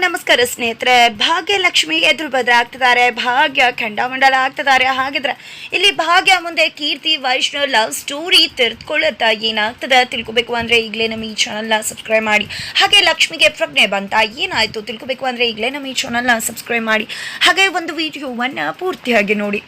ನಮಸ್ಕಾರ ಸ್ನೇಹಿತರೆ. ಭಾಗ್ಯಲಕ್ಷ್ಮಿ ಎದುರು ಬದಲಾಗ್ತಿದ್ದಾರೆ, ಭಾಗ್ಯ ಖಂಡಮಂಡಲ ಆಗ್ತಿದ್ದಾರೆ. ಹಾಗಿದ್ರೆ ಇಲ್ಲಿ ಭಾಗ್ಯ ಮುಂದೆ ಕೀರ್ತಿ ವೈಷ್ಣವ್ ಲವ್ ಸ್ಟೋರಿ ತೆರೆದುಕೊಳ್ಳುತ್ತಾ ಏನಾಗ್ತದೆ ತಿಳ್ಕೊಬೇಕು ಅಂದರೆ ಈಗಲೇ ನಮ್ಮ ಈ ಚಾನಲ್ನ ಸಬ್ಸ್ಕ್ರೈಬ್ ಮಾಡಿ. ಹಾಗೆ ಲಕ್ಷ್ಮಿಗೆ ಪ್ರಜ್ಞೆ ಬಂತ, ಏನಾಯಿತು ತಿಳ್ಕೊಬೇಕು ಅಂದರೆ ಈಗಲೇ ನಮ್ಮ ಈ ಚಾನಲ್ನ ಸಬ್ಸ್ಕ್ರೈಬ್ ಮಾಡಿ. ಹಾಗೆ ಒಂದು ವಿಡಿಯೋವನ್ನು ಪೂರ್ತಿಯಾಗಿ ನೋಡಿ.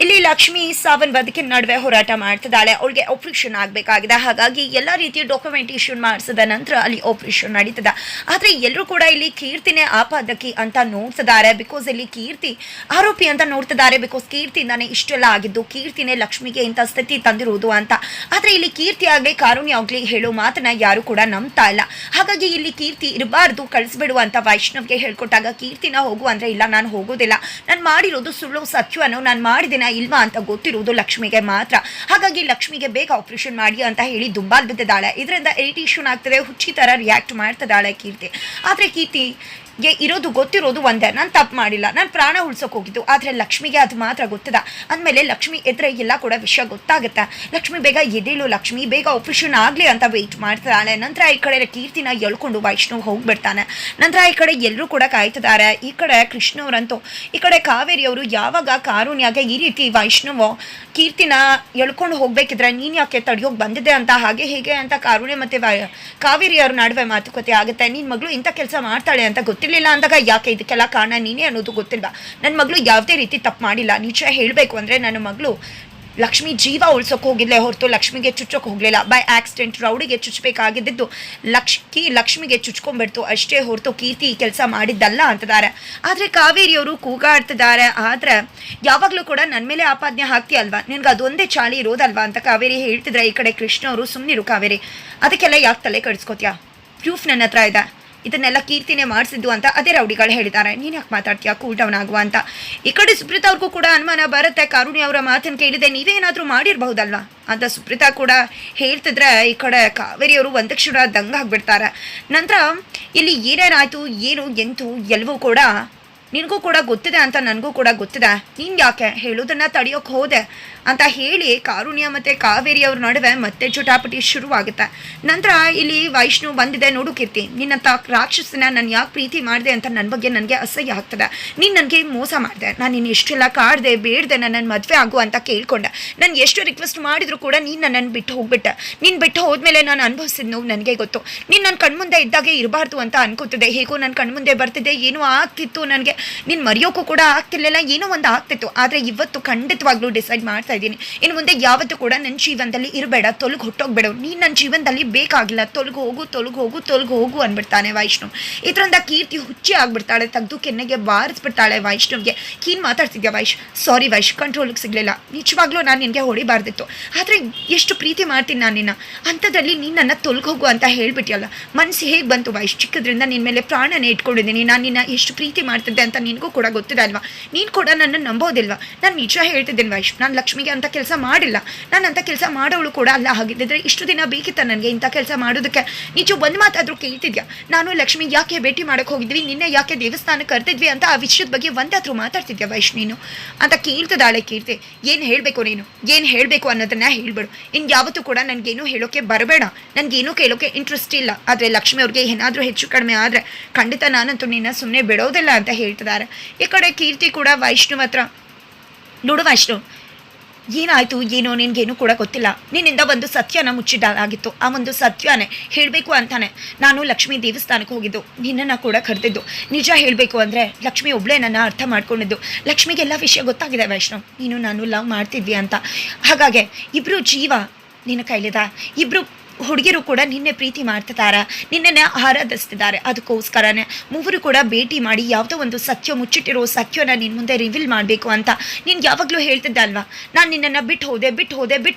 ಇಲ್ಲಿ ಲಕ್ಷ್ಮಿ ಸಾವನ್ ಬದುಕಿನ ನಡುವೆ ಹೋರಾಟ ಮಾಡ್ತಿದ್ದಾಳೆ. ಅವಳಿಗೆ ಆಪರೇಷನ್ ಆಗಬೇಕಾಗಿದೆ. ಹಾಗಾಗಿ ಎಲ್ಲ ರೀತಿಯ ಡಾಕ್ಯುಮೆಂಟೇಷನ್ ಮಾಡಿಸಿದ ನಂತರ ಅಲ್ಲಿ ಆಪರೇಷನ್ ನಡೀತದೆ. ಆದರೆ ಎಲ್ಲರೂ ಕೂಡ ಇಲ್ಲಿ ಕೀರ್ತಿನೇ ಆಪಾದಕಿ ಅಂತ ನೋಡ್ತಿದ್ದಾರೆ. ಬಿಕಾಸ್ ಇಲ್ಲಿ ಕೀರ್ತಿ ಆರೋಪಿ ಅಂತ ನೋಡ್ತಿದ್ದಾರೆ. ಬಿಕಾಸ್ ಕೀರ್ತಿಯಿಂದಾನೆ ಇಷ್ಟೆಲ್ಲ ಆಗಿದ್ದು, ಕೀರ್ತಿನೇ ಲಕ್ಷ್ಮಿಗೆ ಇಂಥ ಸ್ಥಿತಿ ತಂದಿರುವುದು ಅಂತ. ಆದರೆ ಇಲ್ಲಿ ಕೀರ್ತಿ ಆಗಲಿ ಕಾರುಣ್ಯ ಆಗಲಿ ಹೇಳೋ ಮಾತನ್ನ ಯಾರು ಕೂಡ ನಂಬ್ತಾ ಇಲ್ಲ. ಹಾಗಾಗಿ ಇಲ್ಲಿ ಕೀರ್ತಿ ಇರಬಾರ್ದು, ಕಳಿಸ್ಬಿಡು ಅಂತ ವೈಷ್ಣವ್ಗೆ ಹೇಳ್ಕೊಟ್ಟಾಗ ಕೀರ್ತಿನ ಹೋಗು ಅಂದ್ರೆ ಇಲ್ಲ, ನಾನು ಹೋಗೋದಿಲ್ಲ, ನಾನು ಮಾಡಿರೋದು ಸುಳ್ಳು ಸತ್ಯವನ್ನೋ ನಾನು ಮಾಡಿದಿನ ಇಲ್ವಾ ಅಂತ ಗೊತ್ತಿರುವುದು ಲಕ್ಷ್ಮಿಗೆ ಮಾತ್ರ. ಹಾಗಾಗಿ ಲಕ್ಷ್ಮಿಗೆ ಬೇಗ ಆಪರೇಷನ್ ಮಾಡಿ ಅಂತ ಹೇಳಿ ದುಂಬಾಲ್ ಬಿದ್ದಿದ್ದಾಳೆ. ಇದರಿಂದ ಇರಿಟೇಷನ್ ಆಗ್ತದೆ, ಹುಚ್ಚಿ ತರ ರಿಯಾಕ್ಟ್ ಮಾಡ್ತಿದ್ದಾಳೆ ಕೀರ್ತಿ. ಆದರೆ ಕೀರ್ತಿಗೆ ಇರೋದು ಗೊತ್ತಿರೋದು ಒಂದೇ, ನಾನು ತಪ್ಪು ಮಾಡಿಲ್ಲ, ನಾನು ಪ್ರಾಣ ಉಳ್ಸೋಕೆ ಹೋಗಿದ್ದು. ಆದರೆ ಲಕ್ಷ್ಮಿಗೆ ಅದು ಮಾತ್ರ ಗೊತ್ತಿದೆ. ಅಂದಮೇಲೆ ಲಕ್ಷ್ಮಿ ಎದುರೆ ಎಲ್ಲ ಕೂಡ ವಿಷಯ ಗೊತ್ತಾಗುತ್ತೆ. ಲಕ್ಷ್ಮಿ ಬೇಗ ಎದೇಳು, ಲಕ್ಷ್ಮಿ ಬೇಗ ಆಪರೇಷನ್ ಆಗಲಿ ಅಂತ ವೆಯ್ಟ್ ಮಾಡ್ತಿದ್ದಾಳೆ. ನಂತರ ಈ ಕಡೆ ಕೀರ್ತಿನ ಎಳ್ಕೊಂಡು ವೈಷ್ಣವ್ ಹೋಗ್ಬಿಡ್ತಾನೆ. ನಂತರ ಈ ಕಡೆ ಎಲ್ಲರೂ ಕೂಡ ಕಾಯ್ತಿದ್ದಾರೆ. ಈ ಕಡೆ ಕೃಷ್ಣವ್ರಂತೂ, ಈ ಕಡೆ ಕಾವೇರಿಯವರು ಯಾವಾಗ ಕಾರುಣ್ಯಾಗೆ ಈ ರೀತಿ ವೈಷ್ಣವ್ ಕೀರ್ತಿನ ಎಳ್ಕೊಂಡು ಹೋಗ್ಬೇಕಿದ್ರೆ ನೀನು ಯಾಕೆ ತಡಿಯೋಗಿ ಬಂದಿದೆ ಅಂತ ಹಾಗೆ ಹೇಗೆ ಅಂತ ಕಾರುಣ್ಯ ಮತ್ತು ಕಾವೇರಿಯವ್ರ ನಡುವೆ ಮಾತುಕತೆ ಆಗುತ್ತೆ. ನಿನ್ನ ಮಗಳು ಇಂಥ ಕೆಲಸ ಮಾಡ್ತಾಳೆ ಅಂತ ಗೊತ್ತಿರಲಿಲ್ಲ ಅಂದಾಗ ಯಾಕೆ ಇದಕ್ಕೆಲ್ಲ ಕಾರಣ ನೀನೇ ಅನ್ನೋದು ಗೊತ್ತಿಲ್ಲ. ನನ್ನ ಮಗಳು ಯಾವುದೇ ರೀತಿ ತಪ್ಪು ಮಾಡಿಲ್ಲ. ನಿಜ ಹೇಳಬೇಕು ಅಂದರೆ ನನ್ನ ಮಗಳು ಲಕ್ಷ್ಮಿ ಜೀವ ಉಳ್ಸೋಕೆ ಹೋಗಿಲ್ಲೇ ಹೊರತು ಲಕ್ಷ್ಮಿಗೆ ಚುಚ್ಚೋಕೆ ಹೋಗಲಿಲ್ಲ. ಬೈ ಆಕ್ಸಿಡೆಂಟ್ ರೌಡಿಗೆ ಚುಚ್ಚಬೇಕಾಗಿದ್ದು ಲಕ್ಷ್ಮಿಗೆ ಚುಚ್ಕೊಂಡ್ಬಿಡ್ತು ಅಷ್ಟೇ ಹೊರತು ಕೀರ್ತಿ ಈ ಕೆಲಸ ಮಾಡಿದ್ದಲ್ಲ ಅಂತಿದ್ದಾರೆ. ಆದರೆ ಕಾವೇರಿಯವರು ಕೂಗಾಡ್ತಿದ್ದಾರೆ. ಆದರೆ ಯಾವಾಗಲೂ ಕೂಡ ನನ್ನ ಮೇಲೆ ಆಪಾದನೆ ಹಾಕ್ತೀಯಲ್ವಾ, ನಿನ್ಗೆ ಅದೊಂದೇ ಚಾಳಿ ಇರೋದಲ್ವಾ ಅಂತ ಕಾವೇರಿ ಹೇಳ್ತಿದ್ರೆ ಈ ಕಡೆ ಕೃಷ್ಣ ಅವರು ಸುಮ್ಮನಿರು ಕಾವೇರಿ, ಅದಕ್ಕೆಲ್ಲ ಯಾಕೆ ತಲೆ ಕೆಡಿಸ್ಕೋತೀಯಾ, ಪ್ರೂಫ್ ನನ್ನ ಹತ್ರ ಇದೆ, ಇದನ್ನೆಲ್ಲ ಕೀರ್ತಿನೇ ಮಾಡಿಸಿದ್ದು ಅಂತ ಅದೇ ರೌಡಿಗಳು ಹೇಳಿದ್ದಾರೆ, ನೀನು ಯಾಕೆ ಮಾತಾಡ್ತೀಯಾ, ಕೂಲ್ ಡೌನ್ ಆಗುವ ಅಂತ. ಈ ಕಡೆ ಸುಪ್ರೀತಾ ಅವ್ರಿಗೂ ಕೂಡ ಅನುಮಾನ ಬರುತ್ತೆ. ಕಾರುಣ್ಯ ಅವರ ಮಾತನ್ನು ಕೇಳಿದೆ, ನೀವೇನಾದರೂ ಮಾಡಿರಬಹುದಲ್ವಾ ಅಂತ ಸುಪ್ರೀತಾ ಕೂಡ ಹೇಳ್ತಿದ್ರೆ ಈ ಕಡೆ ಕಾವೇರಿಯವರು ಒಂದು ಕ್ಷಣ ದಂಗ ಆಗಿಬಿಡ್ತಾರೆ. ನಂತರ ಇಲ್ಲಿ ಏನೇನಾಯಿತು ಏನು ಎಂತು ಎಲ್ಲವೂ ಕೂಡ ನಿನಗೂ ಕೂಡ ಗೊತ್ತಿದೆ ಅಂತ ನನಗೂ ಕೂಡ ಗೊತ್ತಿದೆ, ನೀನು ಯಾಕೆ ಹೇಳೋದನ್ನು ತಡೆಯೋಕೆ ಹೋದೆ ಅಂತ ಹೇಳಿ ಕಾರುಣ್ಯ ಮತ್ತು ಕಾವೇರಿ ಅವ್ರ ನಡುವೆ ಮತ್ತೆ ಚುಟಾಪಟಿ ಶುರುವಾಗುತ್ತೆ. ನಂತರ ಇಲ್ಲಿ ವೈಷ್ಣು ಬಂದಿದೆ, ನೋಡು ಕೀರ್ತಿ, ನಿನ್ನಂಥ ರಾಕ್ಷಸನ ನಾನು ಯಾಕೆ ಪ್ರೀತಿ ಮಾಡಿದೆ ಅಂತ ನನ್ನ ಬಗ್ಗೆ ನನಗೆ ಅಸಹ್ಯ ಆಗ್ತದೆ. ನೀನು ನನಗೆ ಮೋಸ ಮಾಡಿದೆ, ನಾನು ನಿನ್ನ ಎಷ್ಟೆಲ್ಲ ಕಾಡ್ದೆ ಬೇಡ್ದೆ ನನ್ನ ಮದುವೆ ಆಗು ಅಂತ ಕೇಳ್ಕೊಂಡೆ. ನಾನು ಎಷ್ಟು ರಿಕ್ವೆಸ್ಟ್ ಮಾಡಿದ್ರು ಕೂಡ ನೀನು ನನ್ನನ್ನು ಬಿಟ್ಟು ಹೋಗ್ಬಿಟ್ಟೆ. ನೀನು ಬಿಟ್ಟು ಹೋದ್ಮೇಲೆ ನಾನು ಅನುಭವಿಸಿದ ನೋವು ನನಗೆ ಗೊತ್ತು. ನೀನು ನನ್ನ ಕಣ್ಮುಂದೆ ಇದ್ದಾಗೆ ಇರಬಾರ್ದು ಅಂತ ಅನ್ಕೋತಿದ್ದೆ. ಹೇಗೋ ನನ್ನ ಕಣ್ಮುಂದೆ ಬರ್ತಿದ್ದೆ, ಏನೋ ಆಗ್ತಿತ್ತು, ನನಗೆ ನೀನು ಮರೆಯೋಕ್ಕೂ ಕೂಡ ಆಗ್ತಿರ್ಲಿಲ್ಲ, ಏನೋ ಒಂದು ಆಗ್ತಿತ್ತು. ಆದರೆ ಇವತ್ತು ಖಂಡಿತವಾಗ್ಲೂ ಡಿಸೈಡ್ ಮಾಡ್ತಾ ಇದ್ದೀನಿ, ಇನ್ನು ಮುಂದೆ ಯಾವತ್ತೂ ಕೂಡ ನನ್ನ ಜೀವನದಲ್ಲಿ ಇರಬೇಡ, ತೊಲಗು ಹೊಟ್ಟೋಗ್ಬೇಡ, ನೀನು ನನ್ನ ಜೀವನದಲ್ಲಿ ಬೇಕಾಗಿಲ್ಲ, ತೊಲಗು ಹೋಗು ತೊಲಗು ಹೋಗು ತೊಲಗು ಹೋಗು ಅಂದ್ಬಿಡ್ತಾನೆ ವೈಷ್ಣವ್. ಇದರಿಂದ ಕೀರ್ತಿ ಹುಚ್ಚಿ ಆಗ್ಬಿಡ್ತಾಳೆ, ತೆಗೆದು ಕೆನ್ನೆಗೆ ಬಾರಿಸ್ಬಿಡ್ತಾಳೆ ವೈಷ್ಣವ್ಗೆ. ಕೀನ್ ಮಾತಾಡ್ತಿದ್ಯಾ ವೈಶ್, ಸಾರಿ ವೈಶ್, ಕಂಟ್ರೋಲಿಗೆ ಸಿಗಲಿಲ್ಲ, ನಿಜವಾಗ್ಲೂ ನಾನು ನಿನಗೆ ಹೊಡಿಬಾರ್ದಿತ್ತು, ಆದರೆ ಎಷ್ಟು ಪ್ರೀತಿ ಮಾಡ್ತೀನಿ ನಾನು ನಿನ್ನ, ಅಂಥದ್ರಲ್ಲಿ ನೀನು ನನ್ನ ತೊಲಗು ಹೋಗು ಅಂತ ಹೇಳ್ಬಿಟ್ಟಿಯಲ್ಲ, ಮನಸ್ಸು ಹೇಗೆ ಬಂತು ವೈಶ್, ಚಿಕ್ಕದ್ರಿಂದ ನಿನ್ನ ಮೇಲೆ ಪ್ರಾಣನೇ ಇಟ್ಕೊಂಡಿದ್ದೀನಿ, ನಾನು ನಿನ್ನ ಎಷ್ಟು ಪ್ರೀತಿ ಮಾಡ್ತಿದ್ದೆ ಅಂತ ನಿನಗೂ ಕೂಡ ಗೊತ್ತಿದೆ ಅಲ್ವಾ, ನೀನು ಕೂಡ ನನ್ನ ನಂಬೋದಿಲ್ವಾ, ನಾನು ನಿಜ ಹೇಳ್ತಿದ್ದೇನೆ ವೈಶ್, ನಾನು ಲಕ್ಷ್ಮಿಗೆ ಅಂತ ಕೆಲಸ ಮಾಡಿಲ್ಲ, ನಾನು ಅಂಥ ಕೆಲಸ ಮಾಡೋಳು ಕೂಡ ಅಲ್ಲ. ಹಾಗಿದ್ದರೆ ಇಷ್ಟು ದಿನ ಬೇಕಿತ್ತ ನನಗೆ ಇಂಥ ಕೆಲಸ ಮಾಡೋದಕ್ಕೆ, ನಿಜ ಒಂದು ಮಾತಾದರೂ ಕೇಳ್ತಿದ್ಯಾ, ನಾನು ಲಕ್ಷ್ಮಿ ಯಾಕೆ ಭೇಟಿ ಮಾಡೋಕ್ಕೆ ಹೋಗಿದ್ವಿ, ನಿನ್ನೆ ಯಾಕೆ ದೇವಸ್ಥಾನಕ್ಕೆ ಕರ್ತಿದ್ವಿ ಅಂತ ಆ ವಿಷಯದ ಬಗ್ಗೆ ಒಂದಾದರೂ ಮಾತಾಡ್ತಿದ್ಯಾ ವೈಶ್ ನೀನು ಅಂತ ಕೇಳ್ತಿದ್ದಾಳೆ ಕೀರ್ತಿ. ಏನು ಹೇಳಬೇಕು ನೀನು, ಏನು ಹೇಳಬೇಕು ಅನ್ನೋದನ್ನ ಹೇಳ್ಬಿಡು, ಇನ್ನು ಯಾವತ್ತೂ ಕೂಡ ನನಗೇನು ಹೇಳೋಕ್ಕೆ ಬರಬೇಡ, ನನಗೇನು ಕೇಳೋಕ್ಕೆ ಇಂಟ್ರೆಸ್ಟ್ ಇಲ್ಲ. ಆದರೆ ಲಕ್ಷ್ಮಿ ಅವ್ರಿಗೆ ಏನಾದರೂ ಹೆಚ್ಚು ಕಡಿಮೆ ಆದರೆ ಖಂಡಿತ ನಾನಂತೂ ನಿನ್ನ ಸುಮ್ಮನೆ ಬಿಡೋದಿಲ್ಲ ಅಂತ ಹೇಳ್ತಿದ್ದಾರೆ. ಈ ಕಡೆ ಕೀರ್ತಿ ಕೂಡ ವೈಷ್ಣವ್ ಹತ್ರ, ನೋಡು ವೈಷ್ಣವ್, ಏನಾಯಿತು ಏನೋ ನಿನಗೇನು ಕೂಡ ಗೊತ್ತಿಲ್ಲ, ನಿನ್ನಿಂದ ಒಂದು ಸತ್ಯನ ಮುಚ್ಚಿಡಲಾಗಿತ್ತು, ಆ ಒಂದು ಸತ್ಯನೇ ಹೇಳಬೇಕು ಅಂತಾನೆ ನಾನು ಲಕ್ಷ್ಮೀ ದೇವಸ್ಥಾನಕ್ಕೆ ಹೋಗಿದ್ದು, ನಿನ್ನನ್ನು ಕೂಡ ಕರೆದಿದ್ದು. ನಿಜ ಹೇಳಬೇಕು ಅಂದರೆ ಲಕ್ಷ್ಮಿ ಒಬ್ಬಳೇ ನನ್ನ ಅರ್ಥ ಮಾಡ್ಕೊಂಡಿದ್ದು, ಲಕ್ಷ್ಮಿಗೆಲ್ಲ ವಿಷಯ ಗೊತ್ತಾಗಿದೆ ವೈಷ್ಣವ್, ನೀನು ನಾನು ಲವ್ ಮಾಡ್ತಿದ್ವಿ ಅಂತ. ಹಾಗಾಗಿ ಇಬ್ಬರು ಜೀವ ನಿನ್ನ ಕೈಲಿದೆ, ಇಬ್ಬರು ಹುಡುಗಿರು ಕೂಡ ನಿನ್ನೆ ಪ್ರೀತಿ ಮಾಡ್ತಿದ್ದಾರೆ, ನಿನ್ನೆ ಆರಾಧಿಸ್ತಿದ್ದಾರೆ. ಅದಕ್ಕೋಸ್ಕರನೇ ಮೂವರು ಕೂಡ ಭೇಟಿ ಮಾಡಿ ಯಾವುದೋ ಒಂದು ಸತ್ಯ ಮುಚ್ಚಿಟ್ಟಿರೋ ಸತ್ಯನ ನಿನ್ನ ಮುಂದೆ ರಿವೀಲ್ ಮಾಡಬೇಕು ಅಂತ ನೀನು ಯಾವಾಗಲೂ ಹೇಳ್ತಿದ್ದೆ ಅಲ್ವಾ, ನಾನು ನಿನ್ನನ್ನು ಬಿಟ್ಟು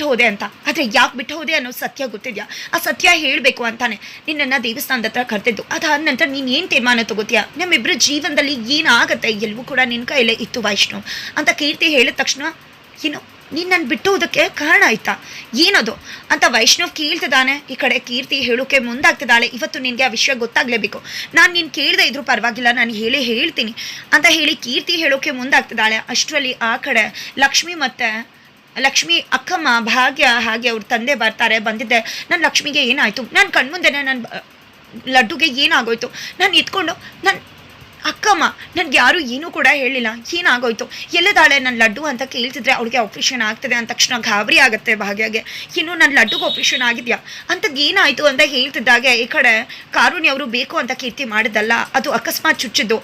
ಹೋದೆ ಅಂತ. ಆದರೆ ಯಾಕೆ ಬಿಟ್ಟು ಹೋದೆ ಅನ್ನೋ ಸತ್ಯ ಗೊತ್ತಿದೆಯಾ, ಆ ಸತ್ಯ ಹೇಳಬೇಕು ಅಂತಾನೆ ನಿನ್ನನ್ನು ದೇವಸ್ಥಾನದ ಹತ್ರ ಕರೆದಿದ್ದು. ಅದಾದ ನಂತರ ನೀನು ಏನು ತೀರ್ಮಾನ ತಗೋತೀಯಾ, ನಮ್ಮಿಬ್ಬರ ಜೀವನದಲ್ಲಿ ಏನಾಗುತ್ತೆ ಎಲ್ಲವೂ ಕೂಡ ನಿನ್ನ ಕೈಯಲ್ಲೇ ಇತ್ತು ವೈಷ್ಣವ್ ಅಂತ ಕೀರ್ತಿ ಹೇಳಿದ ತಕ್ಷಣ, ಏನು ನೀನು ನನ್ನ ಬಿಟ್ಟು ಹೋದಕ್ಕೆ ಕಾರಣ ಆಯ್ತಾ, ಏನದು ಅಂತ ವೈಷ್ಣವ್ ಕೇಳ್ತಿದ್ದಾನೆ. ಈ ಕಡೆ ಕೀರ್ತಿ ಹೇಳೋಕೆ ಮುಂದಾಗ್ತಿದ್ದಾಳೆ, ಇವತ್ತು ನಿನಗೆ ಆ ವಿಷಯ ಗೊತ್ತಾಗಲೇಬೇಕು, ನಾನು ನೀನು ಕೇಳದೆ ಇದ್ರೂ ಪರವಾಗಿಲ್ಲ, ನಾನು ಹೇಳ್ತೀನಿ ಅಂತ ಹೇಳಿ ಕೀರ್ತಿ ಹೇಳೋಕೆ ಮುಂದಾಗ್ತಿದ್ದಾಳೆ. ಅಷ್ಟರಲ್ಲಿ ಆ ಕಡೆ ಲಕ್ಷ್ಮಿ ಅಕ್ಕಮ್ಮ ಭಾಗ್ಯ ಹಾಗೆ ಅವ್ರ ತಂದೆ ಬರ್ತಾರೆ. ಬಂದಿದ್ದೆ, ನನ್ನ ಲಕ್ಷ್ಮಿಗೆ ಏನಾಯಿತು, ನನ್ನ ಕಣ್ಮುಂದೆನೇ ನನ್ನ ಲಡ್ಡುಗೆ ಏನಾಗೋಯ್ತು, ನಾನು ಎತ್ಕೊಂಡು ಅಕ್ಕಮ್ಮ ನನ್ಗೆ ಯಾರು ಏನೂ ಕೂಡ ಹೇಳಿಲ್ಲ, ಏನಾಗೋಯ್ತು, ಎಲ್ಲದಾಳೆ ನನ್ನ ಲಡ್ಡು ಅಂತ ಕೇಳ್ತಿದ್ರೆ ಅವಳಿಗೆ ಆಪ್ರೇಷನ್ ಆಗ್ತದೆ ಅಂದ ತಕ್ಷಣ ಗಾಬರಿ ಆಗುತ್ತೆ ಭಾಗ್ಯಗೆ. ಇನ್ನು ನನ್ನ ಲಡ್ಡುಗೆ ಆಪ್ರೇಷನ್ ಆಗಿದೆಯಾ ಏನಾಯಿತು ಅಂತ ಹೇಳ್ತಿದ್ದಾಗೆ ಈ ಕಡೆ ಕಾರುಣ್ಯ ಅವರು ಬೇಕು ಅಂತ ಕೀರ್ತಿ ಮಾಡಿದ್ದಲ್ಲ, ಅದು ಅಕಸ್ಮಾತ್ ಚುಚ್ಚಿದ್ದು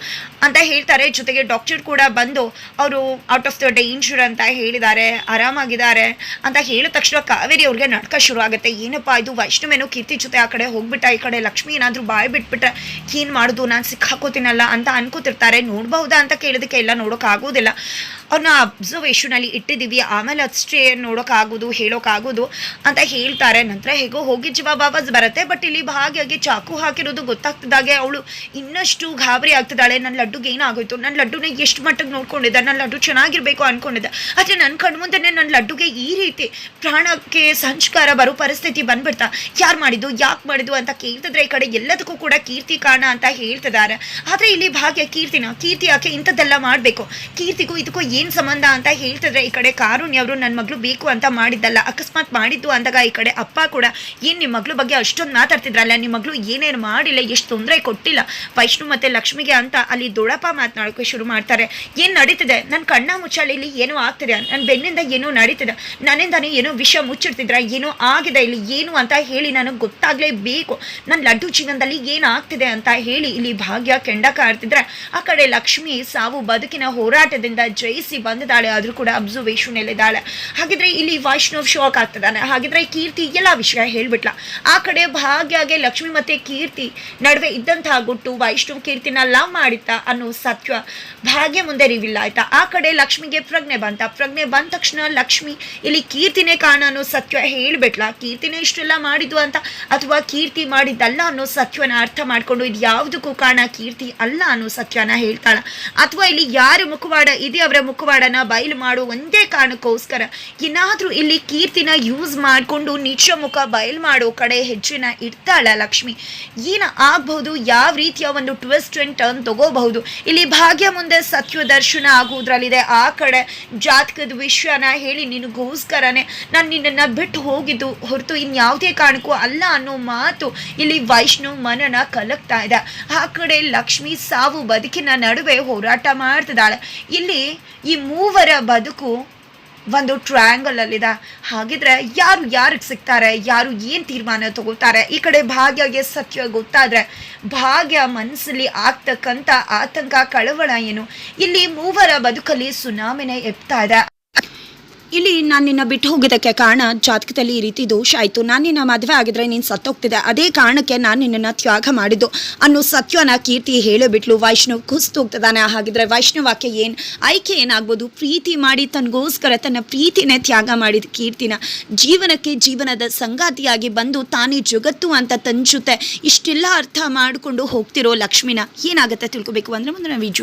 ಅಂತ ಹೇಳ್ತಾರೆ. ಜೊತೆಗೆ ಡಾಕ್ಟರ್ ಕೂಡ ಬಂದು ಅವರು ಔಟ್ ಆಫ್ ದ ಡೇಂಜರ್ ಅಂತ ಹೇಳಿದ್ದಾರೆ, ಆರಾಮಾಗಿದ್ದಾರೆ ಅಂತ ಹೇಳಿದ ತಕ್ಷಣ ಕಾವೇರಿ ಅವ್ರಿಗೆ ನಡ್ಕ ಶುರು ಆಗುತ್ತೆ. ಏನಪ್ಪ ಇದು, ವೈಷ್ಣವೇನೋ ಕೀರ್ತಿ ಜೊತೆ ಆ ಕಡೆ ಹೋಗ್ಬಿಟ್ಟ, ಈ ಕಡೆ ಲಕ್ಷ್ಮಿ ಏನಾದರೂ ಬಾಯ್ ಬಿಟ್ಬಿಟ್ರೆ ಏನು ಮಾಡೋದು, ನಾನು ಸಿಕ್ಕಾಕೋತೀನಲ್ಲ ಅಂತ ಅನ್ಕೋತಿರ್ತಾರೆ. ನೋಡ್ಬಹುದಾ ಅಂತ ಕೇಳೋದಕ್ಕೆ ಎಲ್ಲ ನೋಡೋಕ್ಕಾಗೋದಿಲ್ಲ, ಅವ್ರನ್ನ ಅಬ್ಸರ್ವೇಷನಲ್ಲಿ ಇಟ್ಟಿದ್ದೀವಿ, ಆಮೇಲೆ ಅಷ್ಟೇ ನೋಡೋಕ್ಕಾಗೋದು ಹೇಳೋಕ್ಕಾಗೋದು ಅಂತ ಹೇಳ್ತಾರೆ. ನಂತರ ಹೇಗೋ ಹೋಗಿ ಜವಾಬ್ ಆವಾಜ್ ಬರುತ್ತೆ. ಬಟ್ ಇಲ್ಲಿ ಭಾಗ್ಯಗೆ ಚಾಕು ಹಾಕಿರೋದು ಗೊತ್ತಾಗ್ತಿದ್ದಾಗೆ ಅವಳು ಇನ್ನಷ್ಟು ಗಾಬರಿ ಆಗ್ತಿದ್ದಾಳೆ. ನನ್ನ ಲಡ್ಡುಗೆ ಏನಾಗೋಯ್ತು, ನನ್ನ ಲಡ್ಡುನ ಎಷ್ಟು ಮಟ್ಟಿಗೆ ನೋಡ್ಕೊಂಡಿದ್ದೆ, ನನ್ನ ಲಡ್ಡು ಚೆನ್ನಾಗಿರ್ಬೇಕು ಅಂದ್ಕೊಂಡಿದ್ದೆ, ಆದರೆ ನನ್ನ ಕಣ್ಮುಂದೆನೇ ನನ್ನ ಲಡ್ಡುಗೆ ಈ ರೀತಿ ಪ್ರಾಣಕ್ಕೆ ಸಂಸ್ಕಾರ ಬರೋ ಪರಿಸ್ಥಿತಿ ಬಂದ್ಬಿಡ್ತಾ, ಯಾರು ಮಾಡಿದ್ದು, ಯಾಕೆ ಮಾಡಿದ್ದು ಅಂತ ಕೇಳ್ತಿದ್ರೆ ಈ ಕಡೆ ಎಲ್ಲದಕ್ಕೂ ಕೂಡ ಕೀರ್ತಿ ಕಾರಣ ಅಂತ ಹೇಳ್ತಿದ್ದಾರೆ. ಆದರೆ ಇಲ್ಲಿ ಭಾಗ್ಯ ಕೀರ್ತಿ ಯಾಕೆ ಇಂಥದ್ದೆಲ್ಲ ಮಾಡಬೇಕು, ಕೀರ್ತಿಗೂ ಇದಕ್ಕೂ ಏನು ಸಂಬಂಧ ಅಂತ ಹೇಳ್ತಿದ್ರೆ ಈ ಕಡೆ ಕಾರುಣ್ಯ ಅವರು ನನ್ನ ಮಗಳು ಬೇಕು ಅಂತ ಮಾಡಿದ್ದಲ್ಲ, ಅಕಸ್ಮಾತ್ ಮಾಡಿದ್ದು ಅಂದಾಗ ಈ ಕಡೆ ಅಪ್ಪ ಕೂಡ ಏನು ನಿಮ್ಮ ಮಗಳ ಬಗ್ಗೆ ಅಷ್ಟೊಂದು ಮಾತಾಡ್ತಿದ್ರಲ್ಲ, ನಿಮ್ಮ ಮಗಳು ಏನೇನು ಮಾಡಿಲ್ಲ, ಎಷ್ಟು ತೊಂದರೆ ಕೊಟ್ಟಿಲ್ಲ ವೈಷ್ಣು ಮತ್ತು ಲಕ್ಷ್ಮಿಗೆ ಅಂತ ಅಲ್ಲಿ ದೊಡ್ಡಪ್ಪ ಮಾತನಾಡೋಕೆ ಶುರು ಮಾಡ್ತಾರೆ. ಏನು ನಡೀತಿದೆ, ನನ್ನ ಕಣ್ಣ ಮುಚ್ಚಾಲೆ ಇಲ್ಲಿ ಏನೋ ಆಗ್ತಿದೆ, ನನ್ನ ಬೆನ್ನಿಂದ ಏನೋ ನಡೀತಿದೆ, ನನ್ನಿಂದಾನೇ ಏನೋ ವಿಷಯ ಮುಚ್ಚಿಡ್ತಿದ್ರೆ, ಏನೋ ಆಗಿದೆ ಇಲ್ಲಿ ಏನು ಅಂತ ಹೇಳಿ ನನಗೆ ಗೊತ್ತಾಗಲೇಬೇಕು, ನನ್ನ ಲಡ್ಡು ಜೀವನದಲ್ಲಿ ಏನಾಗ್ತಿದೆ ಅಂತ ಹೇಳಿ ಇಲ್ಲಿ ಭಾಗ್ಯ ಕೆಂಡಕ ಆಡ್ತಿದ್ರೆ ಆ ಕಡೆ ಲಕ್ಷ್ಮಿ ಸಾವು ಬದುಕಿನ ಹೋರಾಟದಿಂದ ಜಯಿಸಿ ಬಂದಿದ್ದಾಳೆ, ಆದರೂ ಕೂಡ ಅಬ್ಸರ್ವೇಷನ್ ಎಲ್ಲಿದ್ದಾಳೆ. ಹಾಗಿದ್ರೆ ಇಲ್ಲಿ ವೈಷ್ಣವ್ ಶಾಕ್ ಆಗ್ತಿದ್ದಾನೆ. ಹಾಗಿದ್ರೆ ಕೀರ್ತಿ ಎಲ್ಲ ವಿಷಯ ಹೇಳ್ಬಿಟ್ಲ. ಆ ಕಡೆ ಭಾಗ್ಯಗೆ ಲಕ್ಷ್ಮಿ ಮತ್ತೆ ಕೀರ್ತಿ ನಡುವೆ ಇದ್ದಂತಹ ಗುಟ್ಟು, ವೈಷ್ಣವ್ ಕೀರ್ತಿನ ಲವ್ ಮಾಡಿತ್ತ ಅನ್ನೋ ಸತ್ಯ ಭಾಗ್ಯ ಮುಂದೆ ರಿವೀಲ್ ಆಯ್ತಾ. ಆ ಕಡೆ ಲಕ್ಷ್ಮಿಗೆ ಪ್ರಜ್ಞೆ ಬಂದ ತಕ್ಷಣ ಲಕ್ಷ್ಮಿ ಇಲ್ಲಿ ಕೀರ್ತಿನೇ ಕಾರಣ ಅನ್ನೋ ಸತ್ಯ ಹೇಳ್ಬಿಟ್ಲ. ಕೀರ್ತಿನೇ ಇಷ್ಟೆಲ್ಲ ಮಾಡಿದ್ದು ಅಂತ ಅಥವಾ ಕೀರ್ತಿ ಮಾಡಿದ್ದಲ್ಲ ಅನ್ನೋ ಸತ್ಯನ ಅರ್ಥ ಮಾಡ್ಕೊಂಡು ಇದು ಯಾವುದಕ್ಕೂ ಕಾರಣ ಕೀರ್ತಿ ಅಲ್ಲ ಅನ್ನೋ ಸತ್ಯನ ಹೇಳ್ತಾಳ. ಅಥವಾ ಇಲ್ಲಿ ಯಾರ ಮುಖವಾಡ ಇದೆ ಅವರ ಮುಖವಾಡನ ಬಯಲು ಮಾಡೋ ಒಂದೇ ಕಾರಣಕ್ಕೋಸ್ಕರ ಏನಾದ್ರೂ ಇಲ್ಲಿ ಕೀರ್ತಿನ ಯೂಸ್ ಮಾಡಿಕೊಂಡು ನಿಜ ಮುಖ ಬಯಲು ಮಾಡೋ ಕಡೆ ಹೆಜ್ಜೆನ ಇಡ್ತಾಳ ಲಕ್ಷ್ಮಿ. ಏನ ಆಗ್ಬಹುದು, ಯಾವ ರೀತಿಯ ಒಂದು ಟ್ವಿಸ್ಟ್ ಅಂಡ್ ಟರ್ನ್ ತಗೋಬಹುದು. ಇಲ್ಲಿ ಭಾಗ್ಯ ಮುಂದೆ ಸತ್ಯ ದರ್ಶನ ಆಗುವುದ್ರಲ್ಲಿದೆ. ಆ ಕಡೆ ಜಾತಕದ ವಿಷಯನ ಹೇಳಿ ನಿನಗೋಸ್ಕರನೇ ನಾನು ನಿನ್ನನ್ನು ಬಿಟ್ಟು ಹೋಗಿದ್ದು ಹೊರತು ಇನ್ಯಾವುದೇ ಕಾರಣಕ್ಕೂ ಅಲ್ಲ ಅನ್ನೋ ಮಾತು ಇಲ್ಲಿ ವೈಷ್ಣವ್ ಮನನ ಕಲಕ್ತಾ ಇದೆ. ಆ ಕಡೆ ಲಕ್ಷ್ಮಿ ಸಾವು ಬದುಕಿನ ನಡುವೆ ಹೋರಾಟ ಮಾಡ್ತಿದ್ದಾಳೆ. ಇಲ್ಲಿ ಈ ಮೂವರ ಬದುಕು ಒಂದು ಟ್ರಯಾಂಗಲ್ ಅಲ್ಲಿದೆ. ಹಾಗಿದ್ರೆ ಯಾರಿಗೆ ಸಿಗ್ತಾರೆ, ಯಾರು ಏನು ತೀರ್ಮಾನ ತಗೋತಾರೆ. ಈ ಕಡೆ ಭಾಗ್ಯಗೆ ಸತ್ಯ ಗೊತ್ತಾದ್ರೆ ಭಾಗ್ಯ ಮನಸ್ಸಲ್ಲಿ ಆಗ್ತಕ್ಕಂಥ ಆತಂಕ, ಕಳವಳ ಏನು, ಇಲ್ಲಿ ಮೂವರ ಬದುಕಲ್ಲಿ ಸುನಾಮಿನೇ ಎಪ್ತಾ ಇದೆ. ಇಲ್ಲಿ ನಾನು ನಿನ್ನ ಬಿಟ್ಟು ಹೋಗಿದ್ದಕ್ಕೆ ಕಾರಣ ಜಾತಕದಲ್ಲಿ ಈ ರೀತಿ ದೋಷ ಆಯಿತು, ನಾನು ನಿನ್ನ ಮದುವೆ ಆಗಿದ್ರೆ ನೀನು ಸತ್ತೋಗ್ತಿದ್ದೆ, ಅದೇ ಕಾರಣಕ್ಕೆ ನಾನು ನಿನ್ನನ್ನು ತ್ಯಾಗ ಮಾಡಿದ್ದು ಅನ್ನೋ ಸತ್ಯನ ಕೀರ್ತಿ ಹೇಳಿಬಿಟ್ಲು. ವೈಷ್ಣವ್ ಕುಸ್ತು ಹೋಗ್ತದಾನೆ. ಹಾಗಿದ್ರೆ ವೈಷ್ಣವಕ್ಕೆ ಏನು ಆಯ್ಕೆ ಏನಾಗ್ಬೋದು, ಪ್ರೀತಿ ಮಾಡಿ ತನಗೋಸ್ಕರ ತನ್ನ ಪ್ರೀತಿನೇ ತ್ಯಾಗ ಮಾಡಿದ ಕೀರ್ತಿನ ಜೀವನಕ್ಕೆ ಜೀವನದ ಸಂಗಾತಿಯಾಗಿ ಬಂದು ತಾನೇ ಜಗತ್ತು ಅಂತ ತನ್ನ ಜೊತೆ ಇಷ್ಟೆಲ್ಲ ಅರ್ಥ ಮಾಡಿಕೊಂಡು ಹೋಗ್ತಿರೋ ಲಕ್ಷ್ಮಿನ ಏನಾಗುತ್ತೆ ತಿಳ್ಕೊಬೇಕು ಅಂದರೆ ಮುಂದಿನ ವಿಡಿಯೋ